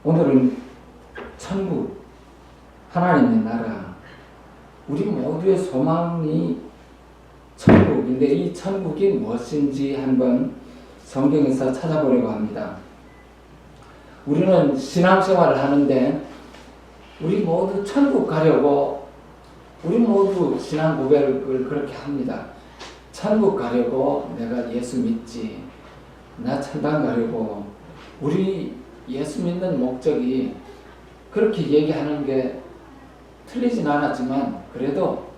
오늘은 천국, 하나님의 나라, 우리 모두의 소망이 천국인데 이 천국이 무엇인지 한번 성경에서 찾아보려고 합니다. 우리는 신앙생활을 하는데 우리 모두 천국 가려고 우리 모두 신앙 고백을 그렇게 합니다. 천국 가려고 내가 예수 믿지. 나 천당 가려고. 우리 예수 믿는 목적이 그렇게 얘기하는 게 틀리진 않았지만 그래도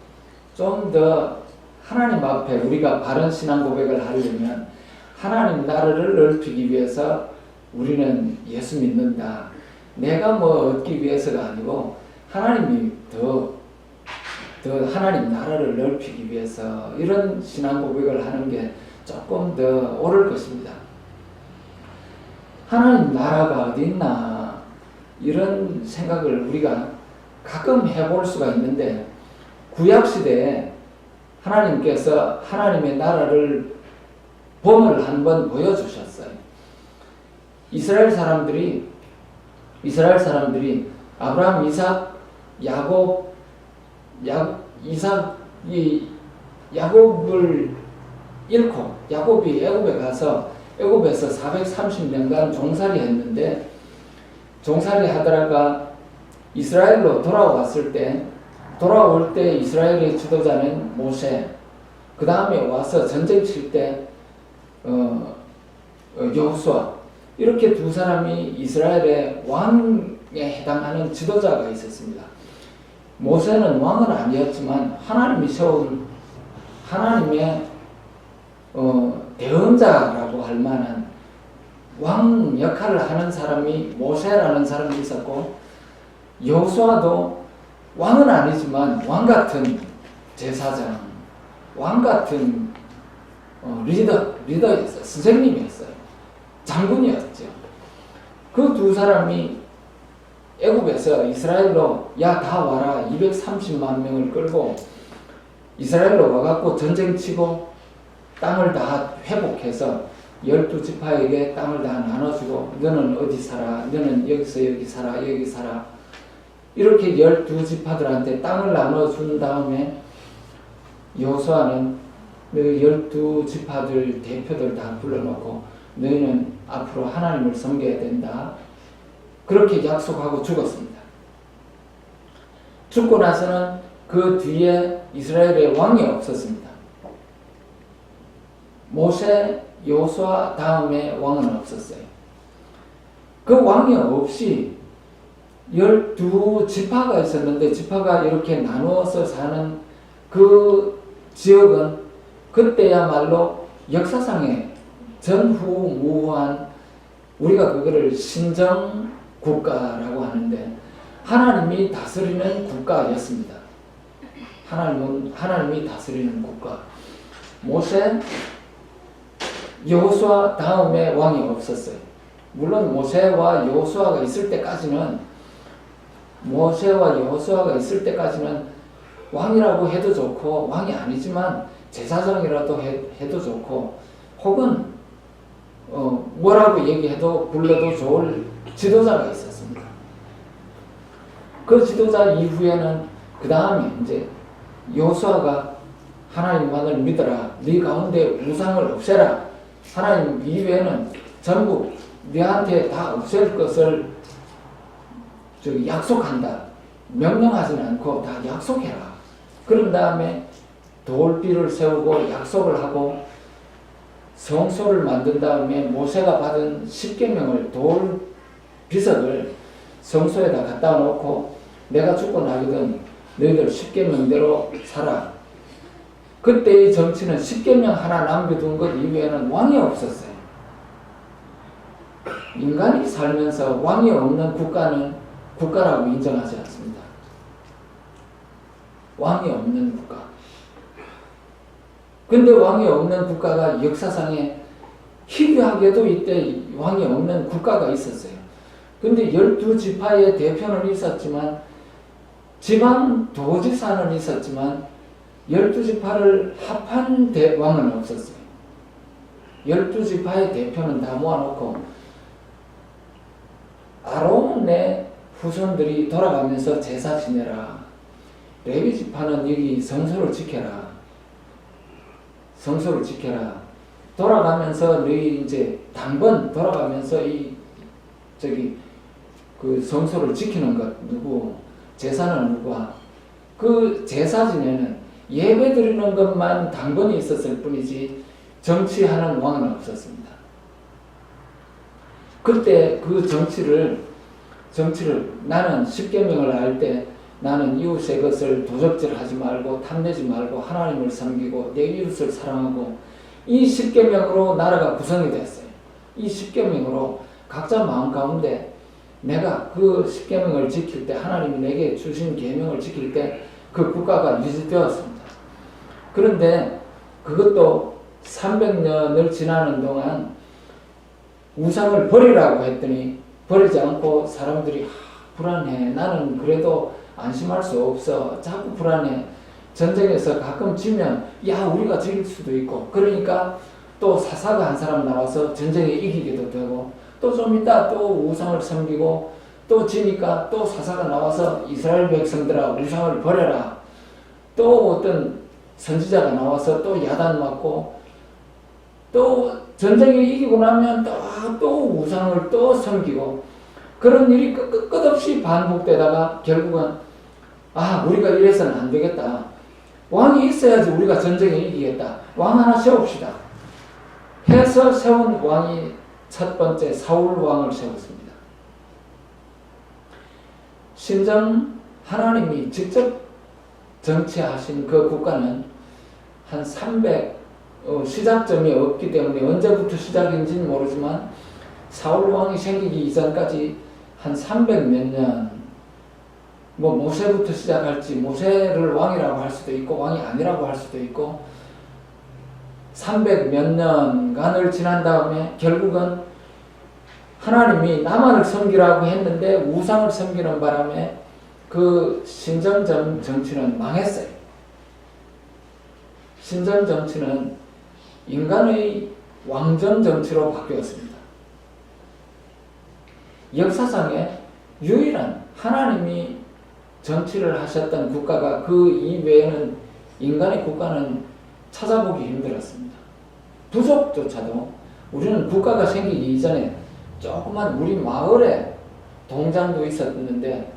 좀 더 하나님 앞에 우리가 바른 신앙 고백을 하려면 하나님 나라를 넓히기 위해서 우리는 예수 믿는다. 내가 뭐 얻기 위해서가 아니고 하나님이 더 하나님 나라를 넓히기 위해서 이런 신앙 고백을 하는 게 조금 더 옳을 것입니다. 하나님 나라가 어디 있나 이런 생각을 우리가 가끔 해볼 수가 있는데 구약시대에 하나님께서 하나님의 나라를 범을 한번 보여주셨어요. 이스라엘 사람들이 아브라함, 이삭, 야곱을 잃고 야곱이 애굽에 가서 애굽에서 430년간 종살이 했는데 종살이 하다가 이스라엘로 돌아올 때 이스라엘의 지도자는 모세, 그 다음에 와서 전쟁 칠 때 여호수아, 이렇게 두 사람이 이스라엘의 왕에 해당하는 지도자가 있었습니다. 모세는 왕은 아니었지만 하나님이 세운 하나님의 대언자라고 할 만한 왕 역할을 하는 사람이 모세라는 사람이 있었고, 여호수아도 왕은 아니지만 왕 같은 제사장, 왕 같은 리더였어요. 선생님이었어요. 장군이었죠. 그 두 사람이 애굽에서 이스라엘로 다 와라 230만 명을 끌고 이스라엘로 와갖고 전쟁 치고 땅을 다 회복해서 12지파에게 땅을 다 나눠주고 너는 어디 살아, 너는 여기서 여기 살아, 여기 살아, 이렇게 12지파들한테 땅을 나눠준 다음에 여호수아는 12지파들 대표들 다 불러놓고 너희는 앞으로 하나님을 섬겨야 된다, 그렇게 약속하고 죽었습니다. 죽고 나서는 그 뒤에 이스라엘에 왕이 없었습니다. 모세, 여호수아 다음에 왕은 없었어요. 그 왕이 없이 12지파가 있었는데 지파가 이렇게 나누어서 사는 그 지역은 그때야말로 역사상에 전후무후한, 우리가 그거를 신정국가라고 하는데 하나님이 다스리는 국가였습니다. 하나님이 다스리는 국가. 모세, 여호수아 다음에 왕이 없었어요. 물론 모세와 여호수아가 있을 때까지는 왕이라고 해도 좋고 왕이 아니지만 제사장이라도 해도 좋고 혹은 뭐라고 얘기해도 불러도 좋을 지도자가 있었습니다. 그 지도자 이후에는 그 다음에 이제 여호수아가 하나님만을 믿어라, 네 가운데 우상을 없애라, 하나님 이외에는 전부 너한테 다 없앨 것을 약속한다, 명령하지는 않고 다 약속해라. 그런 다음에 돌비를 세우고 약속을 하고 성소를 만든 다음에 모세가 받은 십계명을 돌 비석을 성소에다 갖다 놓고 내가 죽고 나거든 너희들 십계명대로 살아. 그때의 정치는 십계명 하나 남겨둔 것 이외에는 왕이 없었어요. 인간이 살면서 왕이 없는 국가는 국가라고 인정하지 않습니다. 왕이 없는 국가. 근데 왕이 없는 국가가 역사상에 희귀하게도 이때 왕이 없는 국가가 있었어요. 근데 12지파의 대표는 있었지만 지방 도지사는 있었지만 12지파를 합한 왕은 없었어요. 12지파의 대표는 다 모아놓고 아론의 후손들이 돌아가면서 제사 지내라. 레위 지파는 여기 성소를 지켜라. 성소를 지켜라. 돌아가면서 너희 이제 당번 돌아가면서 그 성소를 지키는 것 누구? 제사는 누구야? 그 제사 지내는 예배 드리는 것만 당번이 있었을 뿐이지 정치하는 왕은 없었습니다. 그때 그 정치를 나는 십계명을 알 때 나는 이웃의 것을 도적질하지 말고 탐내지 말고 하나님을 섬기고 내 이웃을 사랑하고 이 십계명으로 나라가 구성이 됐어요. 이 십계명으로 각자 마음 가운데 내가 그 십계명을 지킬 때 하나님이 내게 주신 계명을 지킬 때 그 국가가 유지되었습니다. 그런데 그것도 300년을 지나는 동안 우상을 버리라고 했더니 버리지 않고 사람들이 불안해. 나는 그래도 안심할 수 없어. 자꾸 불안해. 전쟁에서 가끔 지면 우리가 지길 수도 있고 그러니까 또 사사가 한 사람 나와서 전쟁에 이기기도 되고 또 좀 있다 또 우상을 섬기고 또 지니까 또 사사가 나와서 이스라엘 백성들아 우상을 버려라. 또 어떤 선지자가 나와서 또 야단 맞고 또 전쟁에 이기고 나면 또 우상을 또 섬기고 그런 일이 끝없이 반복되다가 결국은 우리가 이래서는 안 되겠다. 왕이 있어야지 우리가 전쟁에 이기겠다. 왕 하나 세웁시다. 해서 세운 왕이 첫 번째 사울 왕을 세웠습니다. 신정 하나님이 직접 정치하신 그 국가는 한 300 없기 때문에 언제부터 시작인지는 모르지만 사울 왕이 생기기 이전까지 한 300 몇 년 모세부터 시작할지 모세를 왕이라고 할 수도 있고 왕이 아니라고 할 수도 있고 300 몇 년간을 지난 다음에 결국은 하나님이 나만을 섬기라고 했는데 우상을 섬기는 바람에 그 신정 정치는 망했어요. 신정 정치는 인간의 왕정 정치로 바뀌었습니다. 역사상에 유일한 하나님이 정치를 하셨던 국가가 그 이외에는 인간의 국가는 찾아보기 힘들었습니다. 부족조차도 우리는 국가가 생기기 이전에 조그만 우리 마을에 동장도 있었는데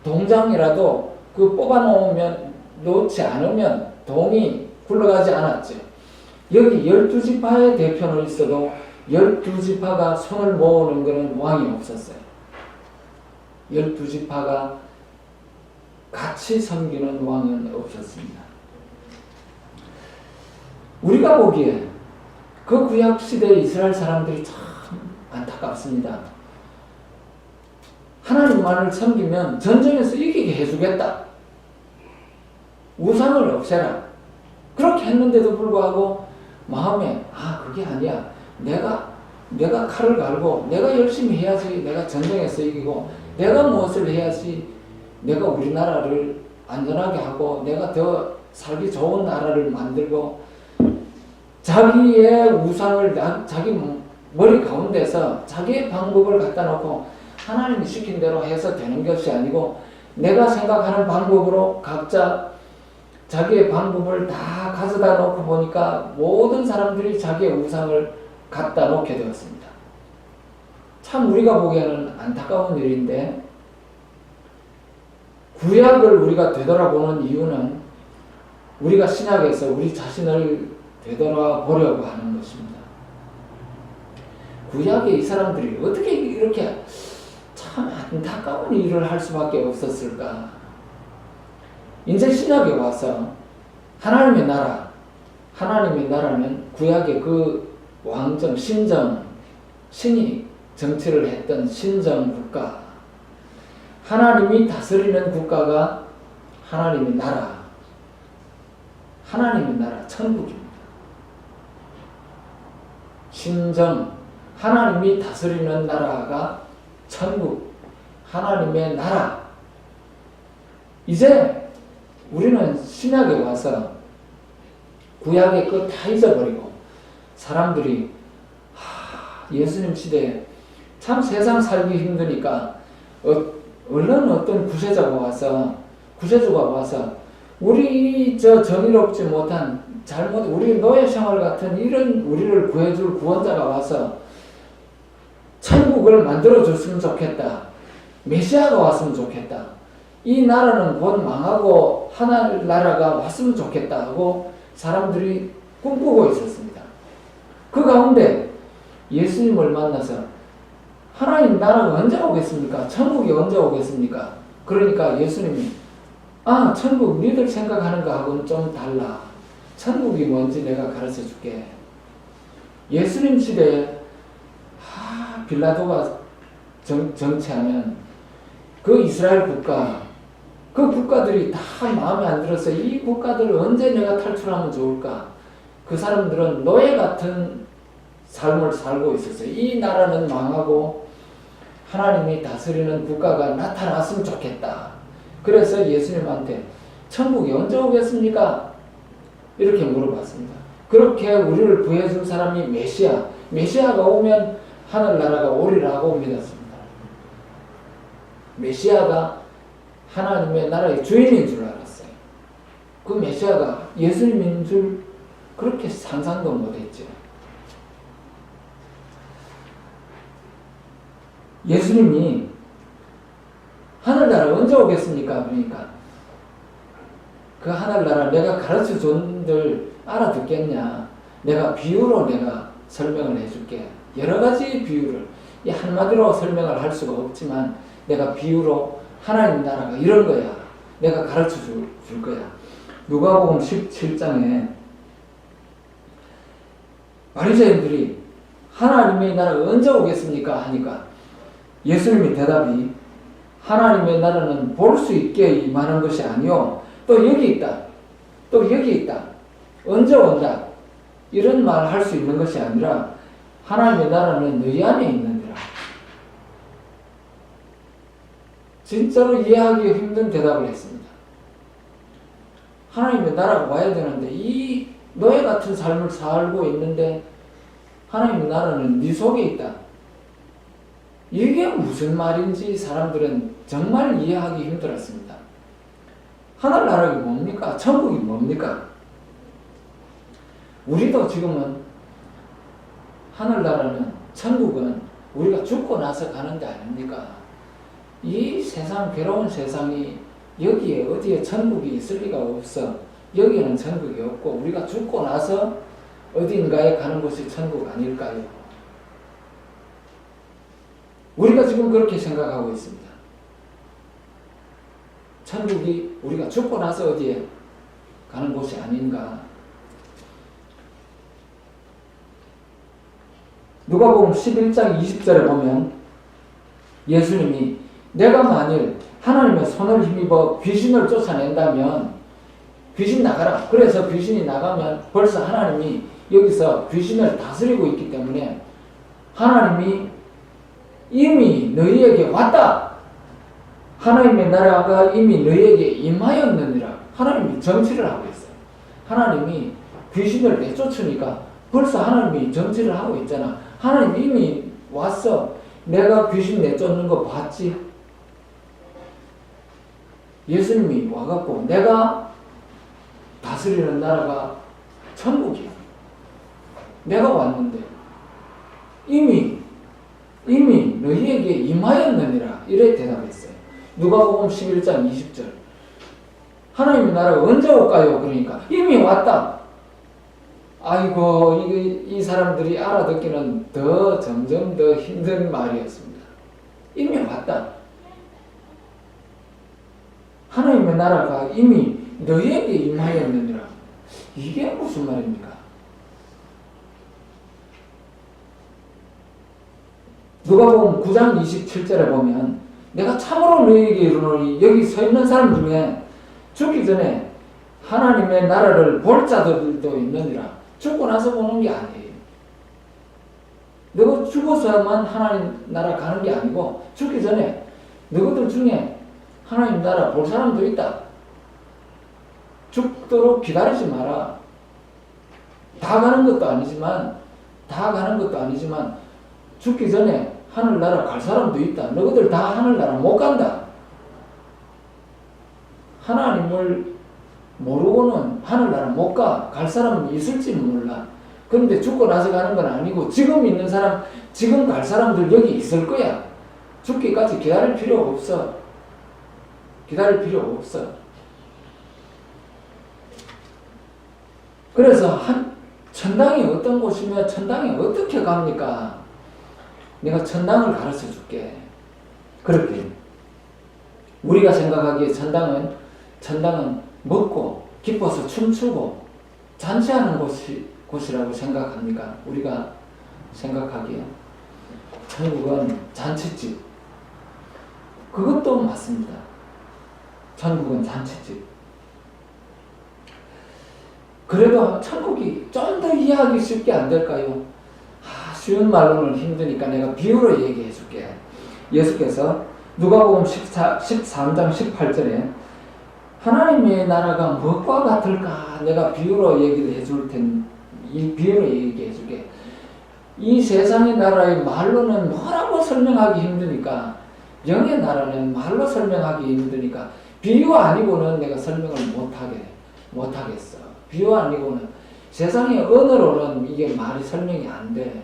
동장이라도 그 뽑아놓으면 놓지 않으면 동이 굴러가지 않았죠. 여기 12지파의 대표는 있어도 12지파가 손을 모으는 것은 왕이 없었어요. 12지파가 같이 섬기는 왕은 없었습니다. 우리가 보기에 그 구약시대 이스라엘 사람들이 참 안타깝습니다. 하나님만을 섬기면 전쟁에서 이기게 해주겠다. 우상을 없애라. 그렇게 했는데도 불구하고 마음에 그게 아니야. 내가 칼을 갈고 내가 열심히 해야지 내가 전쟁에서 이기고 내가 무엇을 해야지 내가 우리나라를 안전하게 하고 내가 더 살기 좋은 나라를 만들고 자기의 우상을 자기 머리 가운데서 자기의 방법을 갖다 놓고 하나님이 시킨 대로 해서 되는 것이 아니고 내가 생각하는 방법으로 각자 자기의 방법을 다 가져다 놓고 보니까 모든 사람들이 자기의 우상을 갖다 놓게 되었습니다. 참 우리가 보기에는 안타까운 일인데 구약을 우리가 되돌아보는 이유는 우리가 신약에서 우리 자신을 되돌아보려고 하는 것입니다. 구약에 이 사람들이 어떻게 이렇게 참 안타까운 일을 할 수밖에 없었을까? 이제 신약에 와서 하나님의 나라는 구약의 그 왕정, 신정, 신이 정치를 했던 신정 국가, 하나님이 다스리는 국가가 하나님의 나라, 천국입니다. 신정, 하나님이 다스리는 나라가 천국, 하나님의 나라. 이제 우리는 신약에 와서 구약의 것 다 잊어버리고 사람들이 예수님 시대에 참 세상 살기 힘드니까 얼른 어떤 구세주가 와서 우리 정의롭지 못한 우리 노예 생활 같은 이런 우리를 구해줄 구원자가 와서 천국을 만들어줬으면 좋겠다. 메시아가 왔으면 좋겠다. 이 나라는 곧 망하고 하나님 나라가 왔으면 좋겠다 하고 사람들이 꿈꾸고 있었습니다. 그 가운데 예수님을 만나서 하나님 나라가 언제 오겠습니까? 천국이 언제 오겠습니까? 그러니까 예수님이 천국 니들 생각하는 거하고는 좀 달라. 천국이 뭔지 내가 가르쳐 줄게. 예수님 시대에 빌라도가 정치하면 그 이스라엘 국가 그 국가들이 다 마음에 안 들어서 이 국가들을 언제 내가 탈출하면 좋을까? 그 사람들은 노예 같은 삶을 살고 있었어요. 이 나라는 망하고 하나님이 다스리는 국가가 나타났으면 좋겠다. 그래서 예수님한테 천국이 언제 오겠습니까? 이렇게 물어봤습니다. 그렇게 우리를 구해줄 사람이 메시아가 오면 하늘나라가 오리라고 믿었습니다. 메시아가 하나님의 나라의 주인인 줄 알았어요. 그 메시아가 예수님인 줄 그렇게 상상도 못했죠. 예수님이 하늘나라 언제 오겠습니까? 그러니까 그 하늘나라 내가 가르쳐 줬는들 알아듣겠냐? 내가 비유로 설명을 해줄게. 여러 가지 비유를 한마디로 설명을 할 수가 없지만 내가 비유로 하나님 나라가 이런 거야. 내가 가르쳐 줄 거야. 누가복음 17장에 바리새인들이 하나님의 나라가 언제 오겠습니까? 하니까 예수님의 대답이 하나님의 나라는 볼 수 있게 임하는 것이 아니요. 또 여기 있다. 또 여기 있다. 언제 온다. 이런 말 할 수 있는 것이 아니라 하나님의 나라는 너희 안에 있는데라. 진짜로 이해하기 힘든 대답을 했습니다. 하나님의 나라가 와야 되는데 이 노예 같은 삶을 살고 있는데 하나님의 나라는 네 속에 있다. 이게 무슨 말인지 사람들은 정말 이해하기 힘들었습니다. 하늘나라가 뭡니까? 천국이 뭡니까? 우리도 지금은 하늘나라는 천국은 우리가 죽고 나서 가는 데 아닙니까? 이 세상 괴로운 세상이 여기에 어디에 천국이 있을 리가 없어. 여기에는 천국이 없고 우리가 죽고 나서 어딘가에 가는 곳이 천국 아닐까요? 우리가 지금 그렇게 생각하고 있습니다. 천국이 우리가 죽고 나서 어디에 가는 곳이 아닌가. 누가복음 11장 20절에 보면 예수님이 내가 만일 하나님의 손을 힘입어 귀신을 쫓아낸다면 귀신 나가라. 그래서 귀신이 나가면 벌써 하나님이 여기서 귀신을 다스리고 있기 때문에 하나님이 이미 너희에게 왔다. 하나님의 나라가 이미 너희에게 임하였느니라. 하나님이 정치를 하고 있어요. 하나님이 귀신을 내쫓으니까 벌써 하나님이 정치를 하고 있잖아. 하나님 이미 왔어. 내가 귀신 내쫓는 거 봤지? 예수님이 와갖고 내가 다스리는 나라가 천국이야. 내가 왔는데 이미 너희에게 임하였느니라. 이래 대답했어요. 누가복음 11장 20절. 하나님의 나라가 언제 올까요? 그러니까 이미 왔다. 아이고 이 사람들이 알아듣기는 점점 더 힘든 말이었습니다. 이미 왔다. 하나님의 나라가 이미 너희에게 임하였느니라. 이게 무슨 말입니까? 누가복음 9장 27절에 보면 내가 참으로 너희에게 이르노니 여기 서 있는 사람 중에 죽기 전에 하나님의 나라를 볼 자들도 있느니라. 죽고 나서 보는 게 아니에요. 너가 죽어서만 하나님 나라 가는 게 아니고 죽기 전에 너희들 중에 하나님 나라 볼 사람도 있다. 죽도록 기다리지 마라. 다 가는 것도 아니지만 죽기 전에 하늘나라 갈 사람도 있다. 너희들 다 하늘나라 못 간다. 하나님을 모르고는 하늘나라 못 가. 갈 사람은 있을지는 몰라. 그런데 죽고 나서 가는 건 아니고 지금 있는 사람, 지금 갈 사람들 여기 있을 거야. 죽기까지 기다릴 필요 없어. 기다릴 필요 없어. 그래서 천당이 어떤 곳이며 천당에 어떻게 갑니까? 내가 천당을 가르쳐 줄게. 그렇게 우리가 생각하기에 천당은 먹고 기뻐서 춤추고 잔치하는 곳이라고 생각합니까? 우리가 생각하기에 천국은 잔치집. 그것도 맞습니다. 천국은 잔치집. 그래도 천국이 좀 더 이해하기 쉽게 안 될까요? 쉬운 말로는 힘드니까 내가 비유로 얘기해 줄게. 예수께서 누가복음 13장 18절에 하나님의 나라가 무엇과 같을까? 내가 비유로 얘기를 해줄 텐데 이 비유로 얘기해 줄게. 이 세상의 나라의 말로는 뭐라고 설명하기 힘드니까, 영의 나라는 말로 설명하기 힘드니까 비유 아니고는 내가 설명을 못하겠어. 비유 아니고는 세상의 언어로는 이게 말이 설명이 안 돼.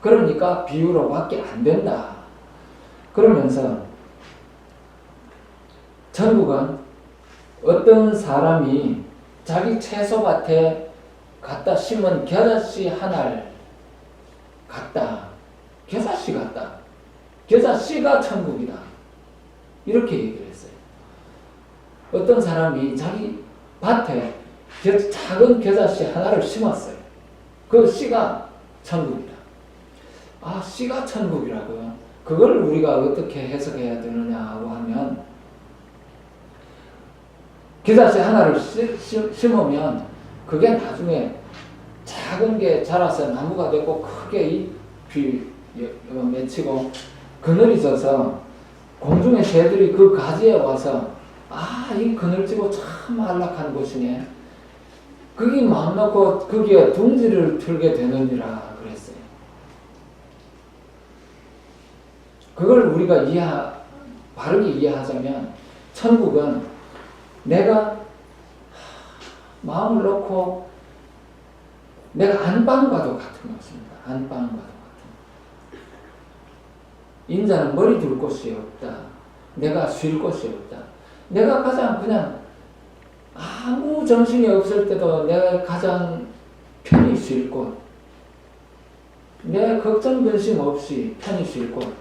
그러니까 비유로밖에 안 된다. 그러면서 천국은 어떤 사람이 자기 채소밭에 갖다 심은 겨자씨 하나를 갖다, 겨자씨 같다. 겨자씨가 천국이다. 이렇게 얘기를 했어요. 어떤 사람이 자기 밭에 작은 겨자씨 하나를 심었어요. 그 씨가 천국이다. 씨가 천국이라고요? 그걸 우리가 어떻게 해석해야 되느냐고 하면, 겨자씨 하나를 심으면 그게 나중에 작은 게 자라서 나무가 되고 크게 잎이 맺히고 그늘이 져서 공중의 새들이 그 가지에 와서 이 그늘지고 참 안락한 곳이네. 거기 마음 놓고 거기에 둥지를 틀게 되느니라 그랬어요. 그걸 우리가 바르게 이해하자면 천국은 내가 마음을 놓고 내가 안방과도 같은 것입니다. 안방과도 같은. 인자는 머리 둘 곳이 없다. 내가 쉴 곳이 없다. 내가 가장 그냥 아무 정신이 없을 때도 내가 가장 편히 쉴 곳, 내 걱정 근심 없이 편히 쉴 곳,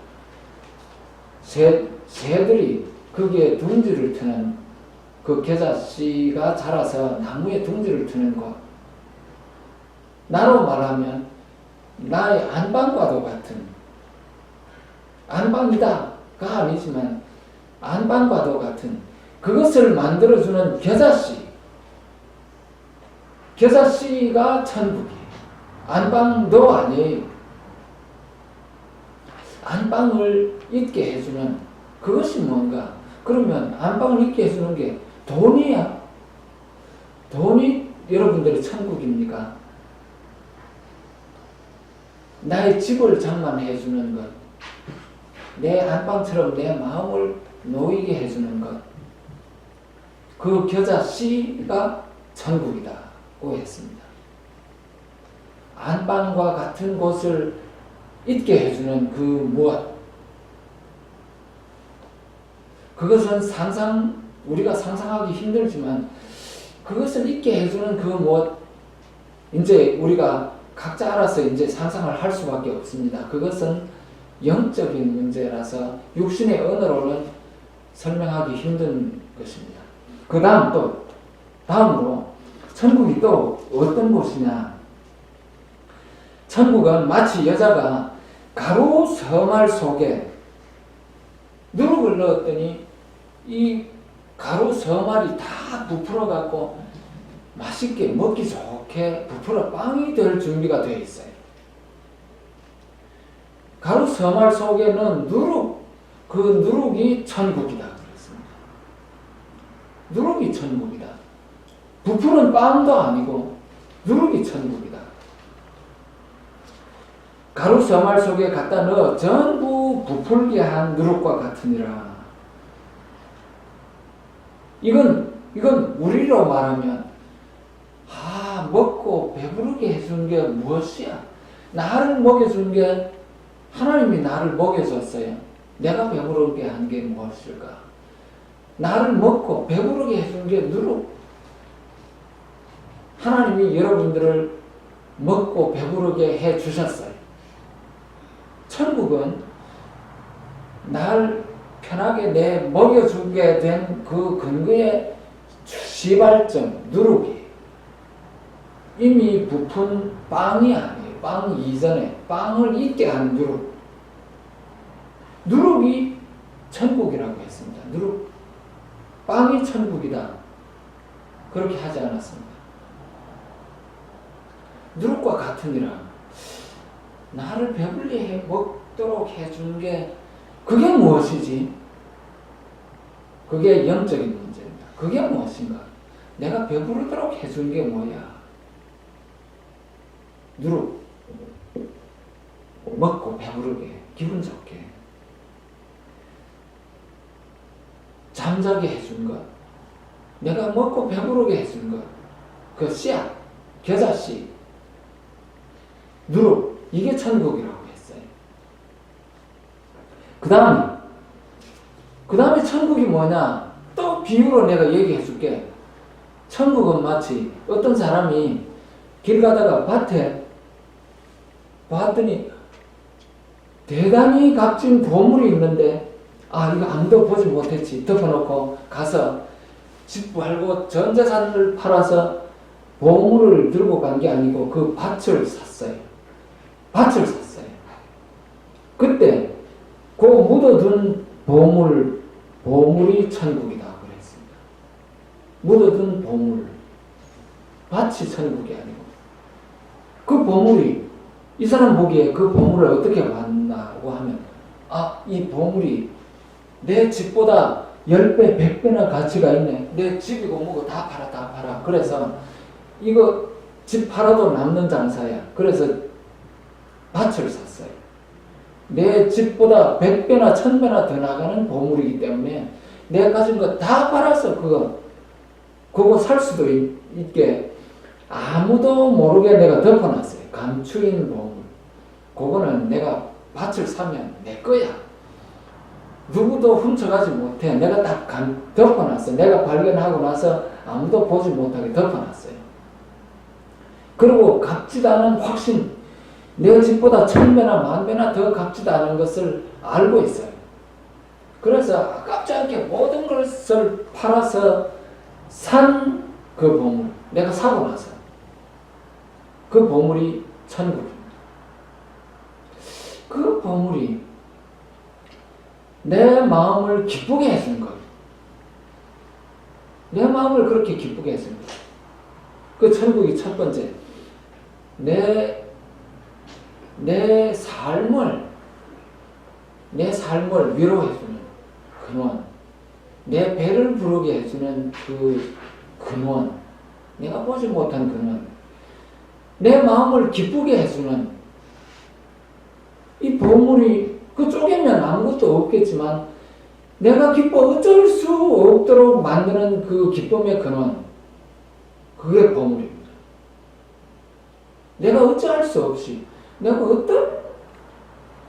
새들이 거기에 둥지를 트는, 그 겨자씨가 자라서 나무에 둥지를 트는 곳, 나로 말하면 나의 안방과도 같은, 안방이다가 아니지만 안방과도 같은 그것을 만들어주는 겨자씨가 천국이에요. 안방도 아니에요. 안방을 있게 해주는 그것이 뭔가? 그러면 안방을 있게 해주는 게 돈이야. 돈이 여러분들의 천국입니까? 나의 집을 장만해 주는 것, 내 안방처럼 내 마음을 놓이게 해주는 것, 그 겨자씨가 천국이다고 했습니다. 안방과 같은 곳을 있게 해주는 그 무엇, 그것은 우리가 상상하기 힘들지만 그것을 있게 해주는 그 무엇, 이제 우리가 각자 알아서 이제 상상을 할 수밖에 없습니다. 그것은 영적인 문제라서 육신의 언어로는 설명하기 힘든 것입니다. 그 다음으로 천국이 또 어떤 곳이냐? 천국은 마치 여자가 가루 서말 속에 누룩을 넣었더니 이 가루 서말이 다 부풀어 갖고 맛있게 먹기 좋게 부풀어 빵이 될 준비가 되어 있어요. 가루 서말 속에는 그 누룩이 천국이다 그랬습니다. 누룩이 천국이다. 부풀은 빵도 아니고 누룩이 천국이다. 가루 서말 속에 갖다 넣어 전부 아주 부풀게 한 누룩과 같으니라. 이건 우리로 말하면 먹고 배부르게 해준 게 무엇이야? 나를 먹여준 게 하나님이 나를 먹여줬어요. 내가 배부르게 한 게 무엇일까? 나를 먹고 배부르게 해준 게 누룩. 하나님이 여러분들을 먹고 배부르게 해 주셨어요. 천국은 날 편하게 내 먹여주게 된 그 근거의 시발점, 누룩이 이미 부푼 빵이 아니에요. 빵 이전에 빵을 있게 한 누룩. 누룩이 천국이라고 했습니다. 누룩. 빵이 천국이다. 그렇게 하지 않았습니다. 누룩과 같으니라. 나를 배불리 먹도록 해준 게 그게 무엇이지? 그게 영적인 문제입니다. 그게 무엇인가? 내가 배부르도록 해준 게 뭐야? 누룩. 먹고 배부르게, 기분 좋게. 잠자게 해준 것. 내가 먹고 배부르게 해준 것. 그 씨앗, 겨자씨. 누룩. 이게 천국이라고 했어요. 그 다음에 천국이 뭐냐? 또 비유로 내가 얘기해 줄게. 천국은 마치 어떤 사람이 길 가다가 밭에 봤더니 대단히 값진 보물이 있는데 이거 아무도 보지 못했지. 덮어놓고 가서 집 팔고 전 재산을 팔아서 보물을 들고 간 게 아니고 그 밭을 샀어요. 밭을 샀어요. 그때 그 묻어둔 보물이 천국이다 그랬습니다. 묻어둔 보물. 밭이 천국이 아니고 그 보물이 이 사람 보기에 그 보물을 어떻게 봤나고 하면 이 보물이 내 집보다 10배, 100배나 가치가 있네. 내 집이고 뭐고 다 팔아. 그래서 이거 집 팔아도 남는 장사야. 그래서 밭을 샀어요. 내 집보다 100배나 1000배나 더 나가는 보물이기 때문에 내가 가진 거 다 팔아서 그거 살 수도 있게 아무도 모르게 내가 덮어놨어요. 감추인 보물. 그거는 내가 밭을 사면 내 거야. 누구도 훔쳐가지 못해. 내가 딱 덮어놨어요. 내가 발견하고 나서 아무도 보지 못하게 덮어놨어요. 그리고 값지다는 확신. 내 집보다 1000배나 10,000배나 더 값지다는 것을 알고 있어요. 그래서 아깝지 않게 모든 것을 팔아서 산 그 보물. 내가 사고 나서. 그 보물이 천국입니다. 그 보물이 내 마음을 기쁘게 해준 거예요. 내 마음을 그렇게 기쁘게 해줍니다. 그 천국이 첫 번째. 내 삶을 위로해주는 근원. 내 배를 부르게 해주는 그 근원. 내가 보지 못한 근원. 내 마음을 기쁘게 해주는 이 보물이 쪼개면 아무것도 없겠지만 내가 기뻐 어쩔 수 없도록 만드는 그 기쁨의 근원. 그게 보물입니다. 내가 어찌할 수 없이 내가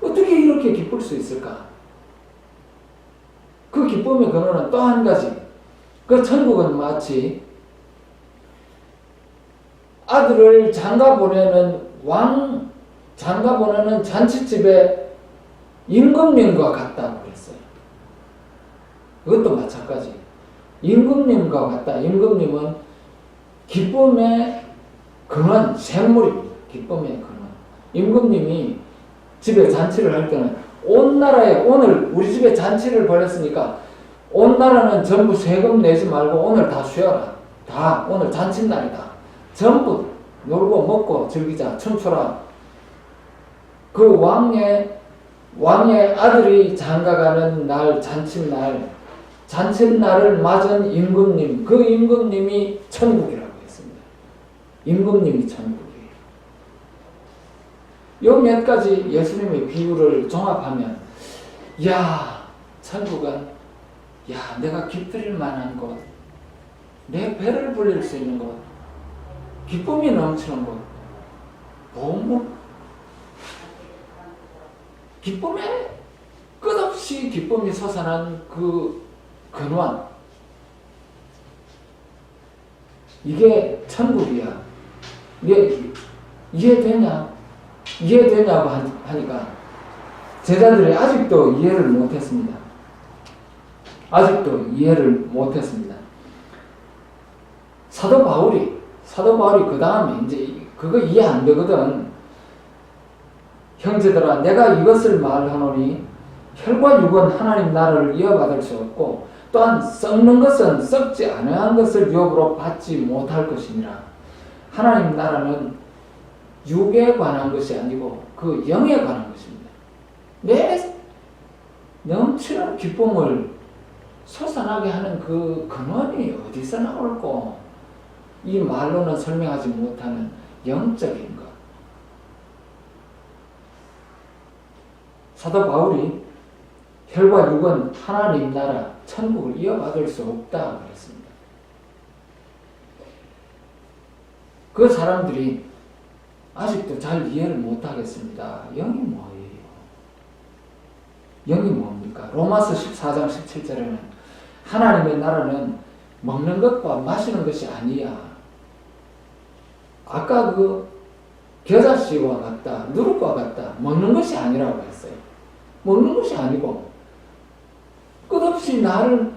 어떻게 이렇게 기쁠 수 있을까? 그 기쁨의 근원은 또 한 가지. 그 천국은 마치 아들을 장가 보내는 잔치집에 임금님과 같다고 그랬어요. 그것도 마찬가지. 임금님과 같다. 임금님은 기쁨의 근원, 생물입니다. 기쁨의 근원. 임금님이 집에 잔치를 할 때는 온 나라에 오늘 우리 집에 잔치를 벌였으니까 온 나라는 전부 세금 내지 말고 오늘 다 쉬어라. 다 오늘 잔칫날이다. 전부 놀고 먹고 즐기자. 춤추라. 그 왕의 아들이 장가가는 날, 잔칫날을 맞은 임금님, 그 임금님이 천국이라고 했습니다. 임금님이 천국이에요. 요 몇 가지 예수님의 비유를 종합하면 야, 천국은 야, 내가 깃들일 만한 곳, 내 배를 불릴 수 있는 곳, 기쁨이 넘치는 곳, 너무 기쁨에 끝없이 기쁨이 솟아난 그 근원, 이게 천국이야. 이게 이해되냐? 이해되냐고 하니까 제자들이 아직도 이해를 못했습니다. 아직도 이해를 못했습니다. 사도 바울이 그 다음에 이제 그거 이해 안 되거든. 형제들아, 내가 이것을 말하노니 혈과 육은 하나님 나라를 이어받을 수 없고 또한 썩는 것은 썩지 아니한 것을 유업으로 받지 못할 것이니라. 하나님 나라는 육에 관한 것이 아니고 그 영에 관한 것입니다. 내 넘치는 기쁨을 솟아나게 하는 그 근원이 어디서 나올고, 이 말로는 설명하지 못하는 영적인 것. 사도 바울이 혈과 육은 하나님 나라 천국을 이어받을 수 없다 그랬습니다. 그 사람들이 아직도 잘 이해를 못하겠습니다. 영이 뭐예요? 영이 뭡니까? 로마서 14장 17절에는 하나님의 나라는 먹는 것과 마시는 것이 아니야. 아까 그 겨자씨와 같다, 누룩과 같다, 먹는 것이 아니라고 했어요. 먹는 것이 아니고 끝없이 나를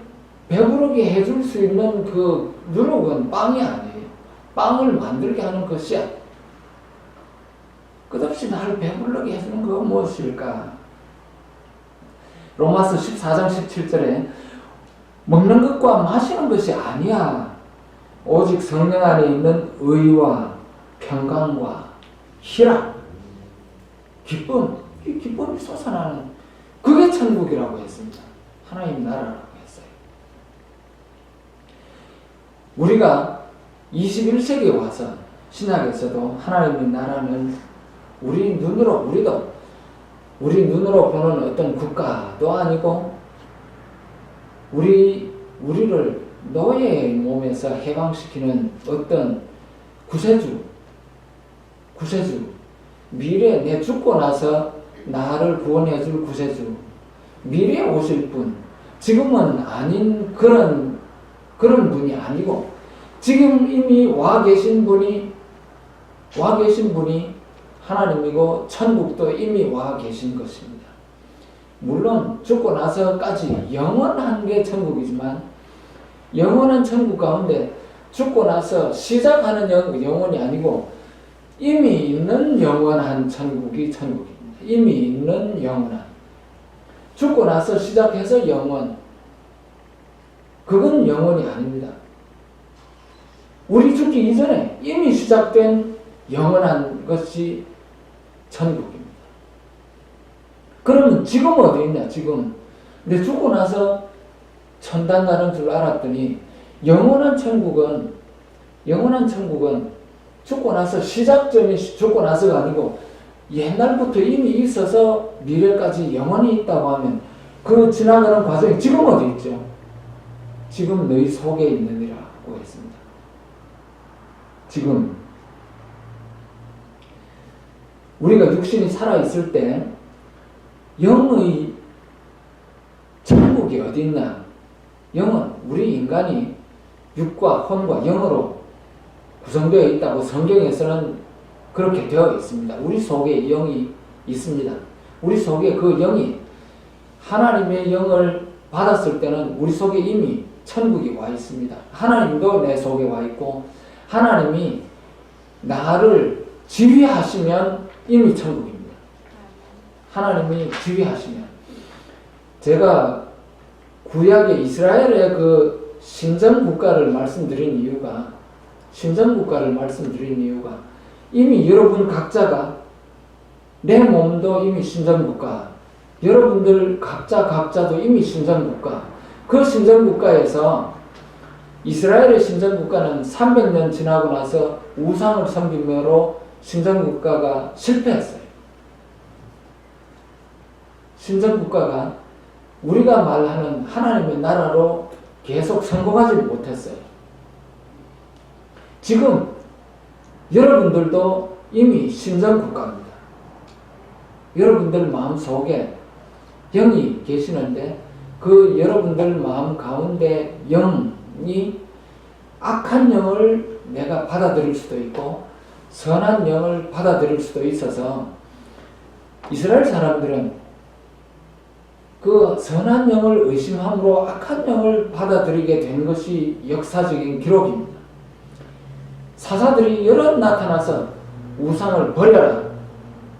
배부르게 해줄 수 있는 그 누룩은 빵이 아니에요. 빵을 만들게 하는 것이야. 끝없이 나를 배부르게 해주는 그거 무엇일까? 로마서 14장 17절에 먹는 것과 마시는 것이 아니야. 오직 성령 안에 있는 의와 평강과 희락, 기쁨, 이 기쁨이 솟아나는 그게 천국이라고 했습니다. 하나님 나라라고 했어요. 우리가 21세기에 와서 신약에서도 하나님의 나라는 우리 눈으로 보는 어떤 국가도 아니고 우리를 노예의 몸에서 해방시키는 어떤 구세주, 미래에 내 죽고 나서 나를 구원해 줄 구세주, 미래에 오실 분, 지금은 아닌 그런 분이 아니고 지금 이미 와 계신 분이 하나님이고 천국도 이미 와 계신 것입니다. 물론 죽고 나서까지 영원한 게 천국이지만 영원한 천국 가운데 죽고 나서 시작하는 영원이 아니고 이미 있는 영원한 천국이 천국입니다. 이미 있는 영원한. 죽고 나서 시작해서 영원. 그건 영원이 아닙니다. 우리 죽기 이전에 이미 시작된 영원한 것이 천국입니다. 그러면 지금 어디 있냐? 지금 근데 죽고 나서 천당 가는 줄 알았더니 영원한 천국은 죽고 나서 시작점이 죽고 나서가 아니고 옛날부터 이미 있어서 미래까지 영원히 있다고 하면 그 지나가는 과정이 지금 어디 있죠? 지금 너희 속에 있느니라고 했습니다. 지금 우리가 육신이 살아있을 때 영의 천국이 어디 있나? 영은 우리 인간이 육과 혼과 영으로 구성되어 있다고 성경에서는 그렇게 되어 있습니다. 우리 속에 영이 있습니다. 우리 속에 그 영이 하나님의 영을 받았을 때는 우리 속에 이미 천국이 와 있습니다. 하나님도 내 속에 와 있고 하나님이 나를 지휘하시면 이미 천국입니다. 하나님이 지휘하시면. 제가 구약의 이스라엘의 그 신정국가를 말씀드린 이유가 이미 여러분 각자가 내 몸도 이미 신정국가, 여러분들 각자도 이미 신정국가. 그 신정국가에서 이스라엘의 신정국가는 300년 지나고 나서 우상을 섬김으로 신정국가가 실패했어요. 신정국가가 우리가 말하는 하나님의 나라로 계속 성공하지 못했어요. 지금 여러분들도 이미 신정국가입니다. 여러분들 마음속에 영이 계시는데 그 여러분들 마음 가운데 영이 악한 영을 내가 받아들일 수도 있고 선한 영을 받아들일 수도 있어서 이스라엘 사람들은 그 선한 영을 의심함으로 악한 영을 받아들이게 된 것이 역사적인 기록입니다. 사사들이 여러 나타나서 우상을 버려라.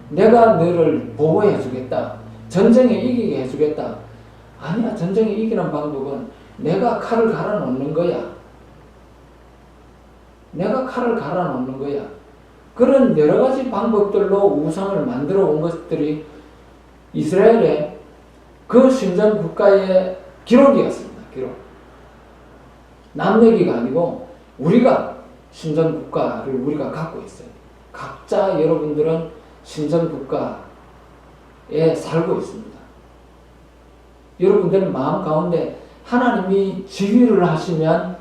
내가 너를 보호해 주겠다. 전쟁에 이기게 해주겠다. 아니야. 전쟁에 이기는 방법은 내가 칼을 갈아 놓는 거야. 내가 칼을 갈아 놓는 거야. 그런 여러 가지 방법들로 우상을 만들어 온 것들이 이스라엘의 그 신전 국가의 기록이었습니다. 기록. 남 얘기가 아니고 우리가 신전 국가를 우리가 갖고 있어요. 각자 여러분들은 신전 국가에 살고 있습니다. 여러분들은 마음 가운데 하나님이 지휘를 하시면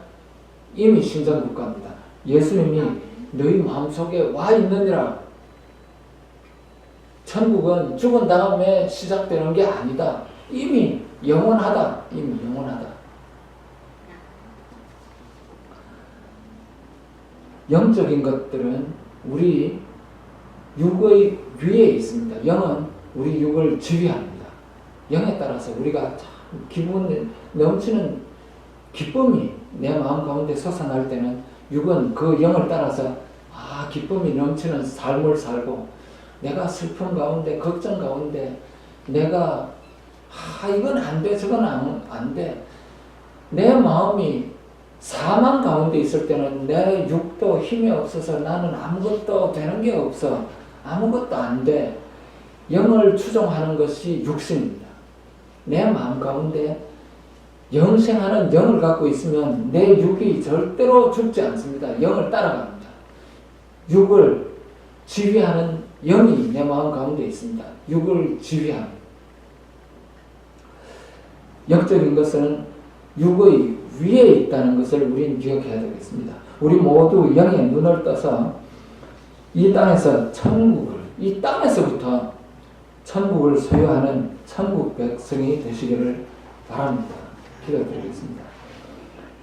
이미 신전 국가입니다. 예수님이 너희 마음속에 와 있느니라. 천국은 죽은 다음에 시작되는 게 아니다. 이미 영원하다. 이미 영원하다. 영적인 것들은 우리 육의 위에 있습니다. 영은 우리 육을 지휘합니다. 영에 따라서 우리가 참 기분 넘치는 기쁨이 내 마음 가운데 솟아날 때는 육은 그 영을 따라서 기쁨이 넘치는 삶을 살고 내가 슬픔 가운데 걱정 가운데 내가 이건 안 돼 저건 안 돼 내 마음이 사망 가운데 있을 때는 내 육도 힘이 없어서 나는 아무것도 되는 게 없어. 아무것도 안 돼. 영을 추종하는 것이 육신입니다. 내 마음 가운데 영생하는 영을 갖고 있으면 내 육이 절대로 죽지 않습니다. 영을 따라갑니다. 육을 지휘하는 영이 내 마음 가운데 있습니다. 육을 지휘하는. 영적인 것은 육의 위에 있다는 것을 우리는 기억해야 되겠습니다. 우리 모두 영의 눈을 떠서 이 땅에서 천국을, 이 땅에서부터 천국을 소유하는 천국 백성이 되시기를 바랍니다. 기도드리겠습니다.